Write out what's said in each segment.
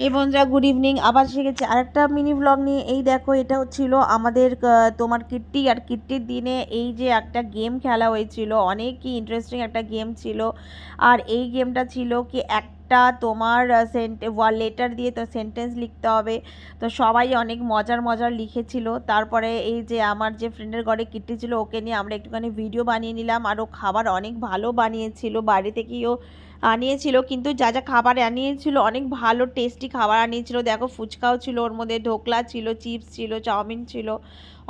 এই বন্ধুরা good evening, আবার এসে গেছে আরেকটা মিনি ব্লগ নিয়ে। এই দেখো, এটা হচ্ছিল আমাদের তোমার কিট্টি, আর কিট্টির দিনে এই যে একটা গেম খেলা হয়েছিল, অনেকই ইন্টারেস্টিং একটা গেম ছিল। আর এই গেমটা ছিল কি, একটা তোমার লেটার দিয়ে তো সেন্টেন্স লিখতে হবে। তো সবাই অনেক মজার মজার লিখেছিল। তারপরে এই যে আমার যে ফ্রেন্ডের ঘরে কিট্টি ছিল, ওকে নিয়ে আমরা একটুখানি ভিডিও বানিয়ে নিলাম। আর ও খাবার অনেক ভালো বানিয়েছিল, বাইরে থেকেও আনিয়েছিল, কিন্তু যা যা খাবার আনিয়েছিল অনেক ভালো টেস্টি খাবার আনিয়েছিল। দেখো, ফুচকাও ছিল ওর মধ্যে, ঢোকলা ছিল, চিপস ছিল, চাউমিন ছিল,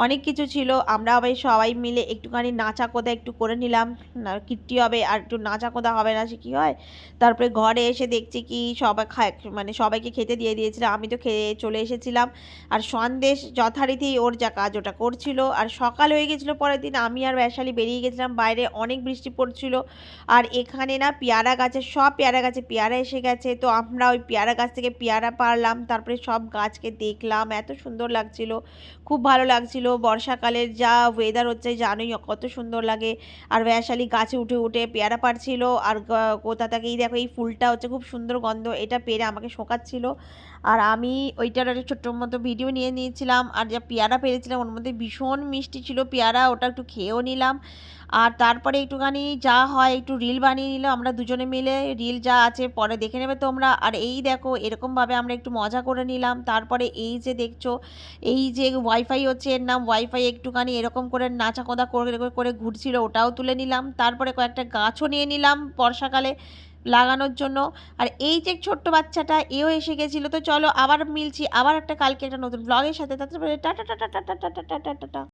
অনেক কিছু ছিল। আমরা আবার সবাই মিলে একটুখানি নাচা কোদা একটু করে নিলাম। না কিট্টি হবে আর একটু নাচা কোদা হবে না, সে কী হয়। তারপরে ঘরে এসে দেখছি কি সবাই খায়, মানে সবাইকে খেতে দিয়ে দিয়েছিলাম, আমি তো খেয়ে চলে এসেছিলাম। আর সন্দেশ যথারীতি ওর যা কাজ ওটা করছিল। আর সকাল হয়ে গেছিলো পরের দিন, আমি আর বৈশালী বেরিয়ে গেছিলাম বাইরে, অনেক বৃষ্টি পড়ছিল। আর এখানে না পেয়ারা গাছে, সব পেয়ারা গাছে পেয়ারা এসে গেছে। তো আমরা ওই পেয়ারা গাছ থেকে পেয়ারা পারলাম, তারপরে সব গাছকে দেখলাম, এত সুন্দর লাগছিল, খুব ভালো লাগছিল। বর্ষাকালের যা ওয়েদার হচ্ছে জানোই কত সুন্দর লাগে। আর বৈশালী গাছে উঠে উঠে পেয়ারা পাড়ছিল। আর কোথা থেকে এই দেখো, এই ফুলটা হচ্ছে খুব সুন্দর গন্ধ, এটা পেরে আমাকে শোকাচ্ছিল। আর আমি ওইটার একটা ছোট্ট মতো ভিডিও নিয়ে নিয়েছিলাম। আর যা পেয়ারা পেরেছিলাম ওর মধ্যে ভীষণ মিষ্টি ছিল পেয়ারা, ওটা একটু খেয়েও নিলাম। আর তারপরে একটুখানি যা হয় একটু রিল বানিয়ে নিলাম আমরা দুজনে মিলে, রিল যা আছে পরে দেখে নেবে তোমরা। আর এই দেখো, এরকমভাবে আমরা একটু মজা করে নিলাম। তারপরে এই যে দেখছো, এই যে ওয়াইফাই হচ্ছে, এর নাম ওয়াইফাই, একটুখানি এরকম করে নাচা কোদা করে করে ঘুরছিল, ওটাও তুলে নিলাম। তারপরে কয়েকটা গাছও নিয়ে নিলাম বর্ষাকালে লাগানোর জন্য। আর এই যে ছোট্ট বাচ্চাটা, এও এসে গেছিলো। তো চলো আবার মিলছি আবার একটা কালকে একটা নতুন ব্লগের সাথে। তারপরে tata tata tata tata tata tata.